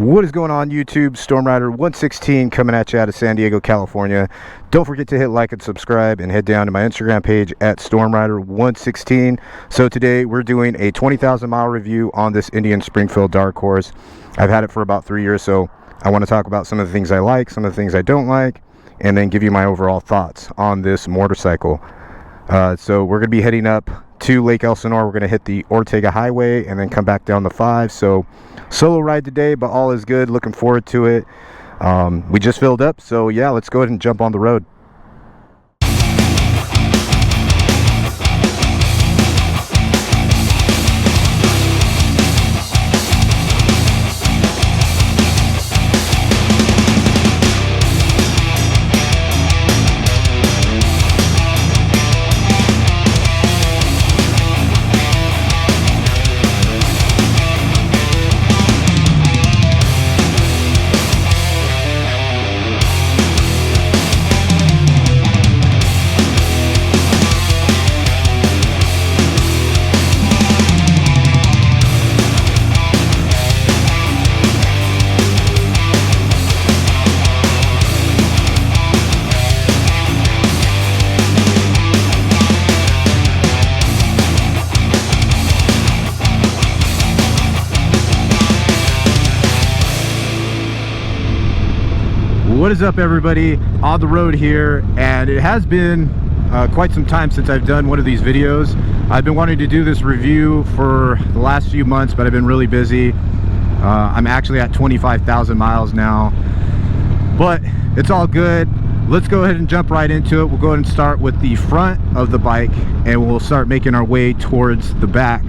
What is going on, YouTube? Stormrider 116 coming at you out of San Diego, California. Don't forget to hit like and subscribe and head down to my Instagram page at Stormrider 116. So today we're doing a 20,000 mile review on this Indian Springfield Darkhorse. I've had it for about 3 years, so I want to talk about some of the things I like, some of the things I don't like, and then give you my overall thoughts on this motorcycle. So we're going to be heading up to Lake Elsinore. We're going to hit the Ortega Highway and then come back down the 5. So solo ride today, but all is good. Looking forward to it. We just filled up, so yeah, let's go ahead and jump on the road. What is up, everybody? On the road here, and it has been quite some time since I've done one of these videos. I've been wanting to do this review for the last few months, but I've been really busy. I'm actually at 25,000 miles now, but it's all good. Let's go ahead and jump right into it. We'll go ahead and start with the front of the bike, and we'll start making our way towards the back.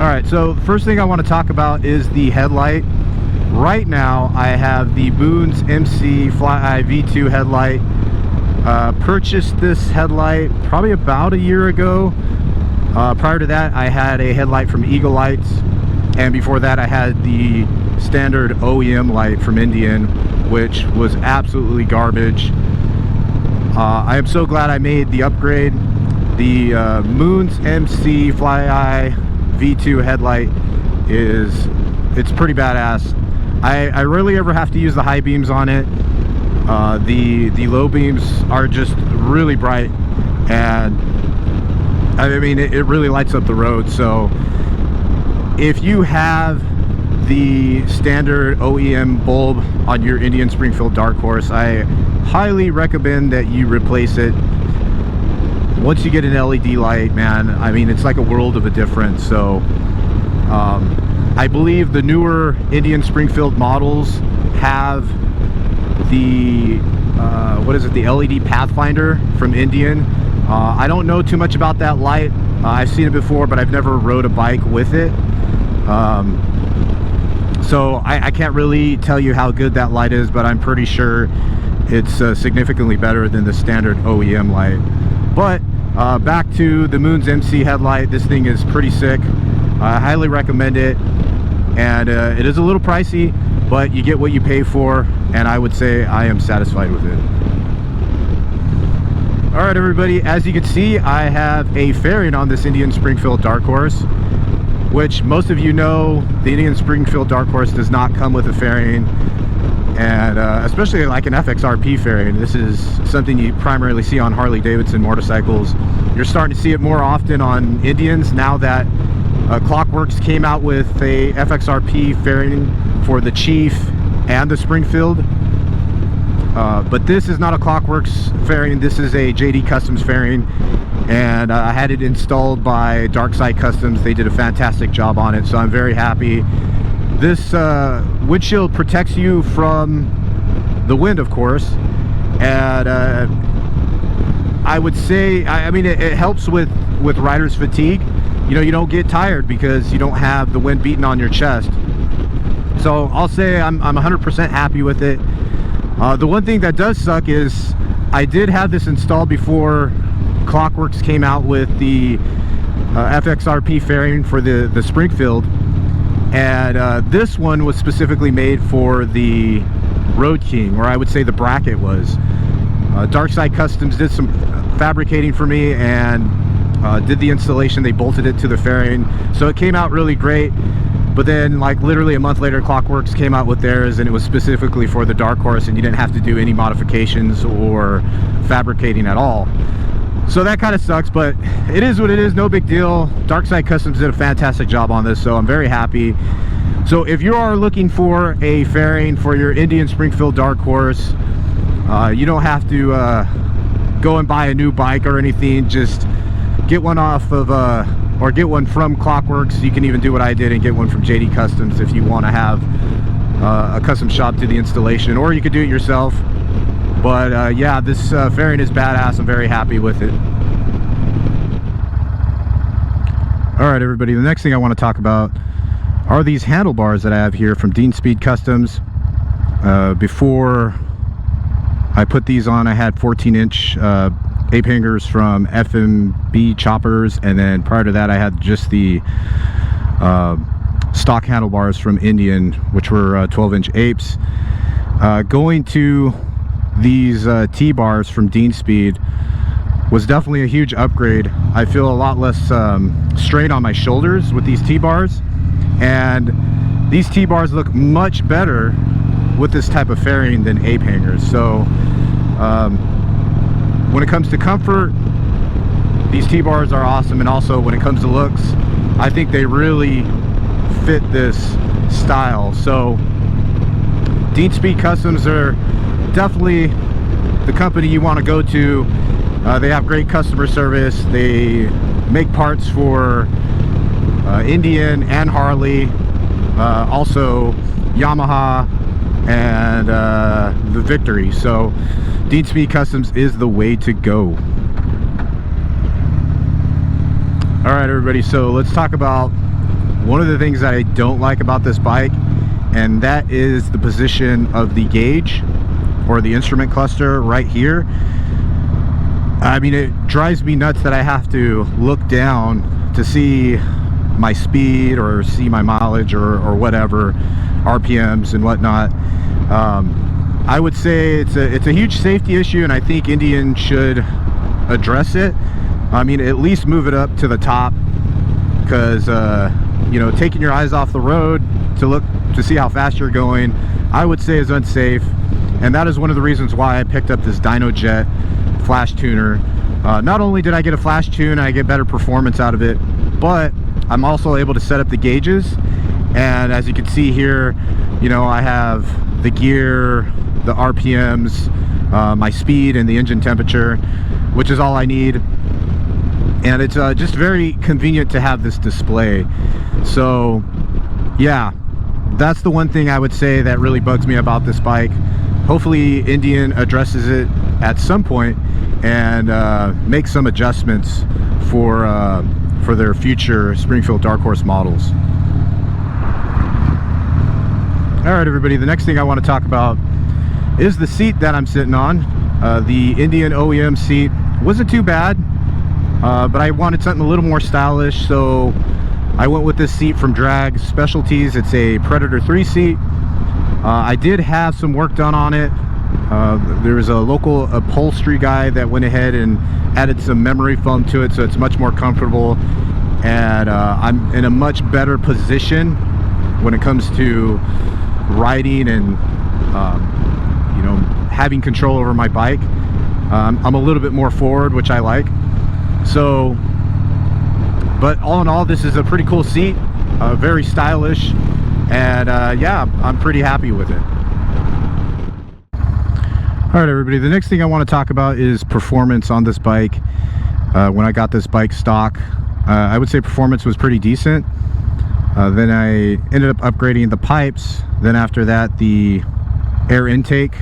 All right, so the first thing I want to talk about is the headlight. Right now I have the Boone's MC Fly-Eye V2 headlight. Purchased this headlight probably about a year ago. Prior to that I had a headlight from Eagle Lights, and before that I had the standard OEM light from Indian, which was absolutely garbage. I am so glad I made the upgrade. The Boone's MC Fly-Eye V2 headlight it's pretty badass. I rarely ever have to use the high beams on it. The low beams are just really bright, and I mean it really lights up the road. So if you have the standard OEM bulb on your Indian Springfield Darkhorse, I highly recommend that you replace it. Once you get an LED light, man, I mean it's like a world of a difference. So I believe the newer Indian Springfield models have the what is it, the LED Pathfinder from Indian. I don't know too much about that light. I've seen it before, but I've never rode a bike with it, so I can't really tell you how good that light is, but I'm pretty sure it's significantly better than the standard OEM light. But back to the Boone's MC headlight. This thing is pretty sick. I highly recommend it, and it is a little pricey, but you get what you pay for, and I would say I am satisfied with it. All right, everybody, as you can see, I have a fairing on this Indian Springfield Darkhorse, which most of you know, the Indian Springfield Darkhorse does not come with a fairing, and especially like an FXRP fairing. This is something you primarily see on Harley Davidson motorcycles. You're starting to see it more often on Indians now that Clockworks came out with a FXRP fairing for the Chief and the Springfield, but this is not a Clockworks fairing. This is a JD Customs fairing, and I had it installed by Darkside Customs. They did a fantastic job on it, so I'm very happy. This windshield protects you from the wind, of course, and I would say, I mean, it helps with rider's fatigue. You know, you don't get tired because you don't have the wind beating on your chest. So I'll say I'm 100% happy with it. The one thing that does suck is I did have this installed before Clockworks came out with the FXRP fairing for the Springfield, and this one was specifically made for the Road King, or I would say the bracket was. Darkside Customs did some fabricating for me and did the installation. They bolted it to the fairing, so it came out really great. But then like literally a month later, Clockworks came out with theirs, and it was specifically for the Darkhorse, and you didn't have to do any modifications or fabricating at all. So that kind of sucks, but it is what it is, no big deal. Darkside Customs did a fantastic job on this, so I'm very happy. So if you are looking for a fairing for your Indian Springfield Darkhorse, you don't have to go and buy a new bike or anything. Just get one off of or get one from Clockworks. You can even do what I did and get one from JD Customs if you want to have a custom shop to the installation, or you could do it yourself. But yeah, this fairing is badass. I'm very happy with it. All right, everybody, the next thing I want to talk about are these handlebars that I have here from Dean Speed Customs. Before I put these on, I had 14-inch ape hangers from FMB choppers, and then prior to that I had just the stock handlebars from Indian, which were 12-inch apes. Going to these T-bars from Dean Speed was definitely a huge upgrade. I feel a lot less strain on my shoulders with these T-bars, and these T-bars look much better with this type of fairing than ape hangers. So when it comes to comfort, these T-bars are awesome, and also when it comes to looks, I think they really fit this style. So Dean Speed Customs are definitely the company you want to go to. They have great customer service. They make parts for Indian and Harley, also Yamaha and the Victory. So Dean Speed Customs is the way to go. All right, everybody, so let's talk about one of the things that I don't like about this bike, and that is the position of the gauge or the instrument cluster right here. I mean, it drives me nuts that I have to look down to see my speed or see my mileage or whatever, RPMs and whatnot. I would say it's a huge safety issue, and I think Indian should address it. I mean, at least move it up to the top, because you know, taking your eyes off the road to look to see how fast you're going, I would say is unsafe. And that is one of the reasons why I picked up this DynoJet flash tuner. Not only did I get a flash tune, I get better performance out of it, but I'm also able to set up the gauges. And as you can see here, you know, I have the gear, the RPMs, my speed, and the engine temperature, which is all I need. And it's just very convenient to have this display. So yeah, that's the one thing I would say that really bugs me about this bike. Hopefully Indian addresses it at some point and makes some adjustments for their future Springfield Darkhorse models. All right, everybody, the next thing I want to talk about is the seat that I'm sitting on. The Indian OEM seat wasn't too bad, but I wanted something a little more stylish, so I went with this seat from Drag Specialties. It's a Predator 3 seat. I did have some work done on it. There was a local upholstery guy that went ahead and added some memory foam to it, so it's much more comfortable, and I'm in a much better position when it comes to riding and you know, having control over my bike. I'm a little bit more forward, which I like. So, but all in all, this is a pretty cool seat, very stylish, and yeah, I'm pretty happy with it. All right, everybody, the next thing I want to talk about is performance on this bike. When I got this bike stock, I would say performance was pretty decent. Then I ended up upgrading the pipes, then after that the air intake,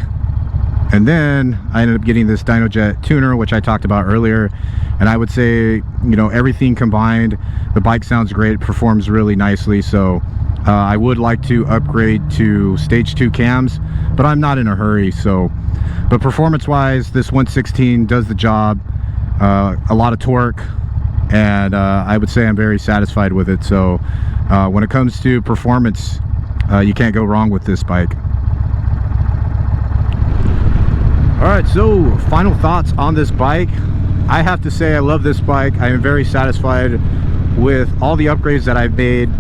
and then I ended up getting this DynoJet tuner, which I talked about earlier. And I would say, you know, everything combined, the bike sounds great, it performs really nicely. So I would like to upgrade to stage 2 cams, but I'm not in a hurry. So, but performance wise, this 116 does the job. A lot of torque, and I would say I'm very satisfied with it. So when it comes to performance, you can't go wrong with this bike. All right, so final thoughts on this bike. I have to say I love this bike. I am very satisfied with all the upgrades that I've made.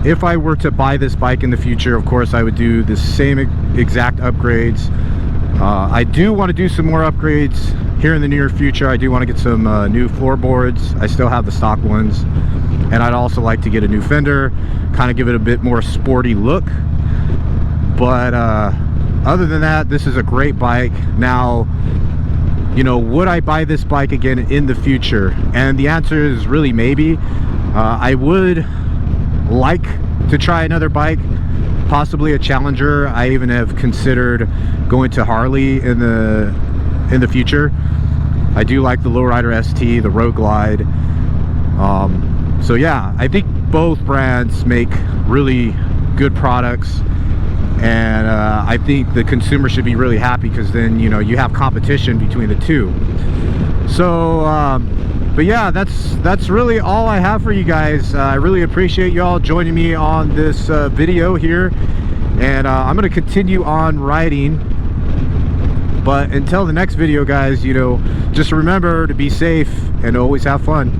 if I were to buy this bike in the future, of course I would do the same exact upgrades. I do want to do some more upgrades here in the near future. I do want to get some new floorboards. I still have the stock ones, and I'd also like to get a new fender, kind of give it a bit more sporty look. But other than that, this is a great bike. Now, you know, would I buy this bike again in the future? And the answer is really maybe. I would like to try another bike, possibly a Challenger. I even have considered going to Harley in the future. I do like the Lowrider ST, the Road Glide. So yeah, I think both brands make really good products, and I think the consumer should be really happy, because then, you know, you have competition between the two. So but yeah, that's really all I have for you guys. I really appreciate y'all joining me on this video here, and I'm gonna continue on riding. But until the next video, guys, you know, just remember to be safe and always have fun.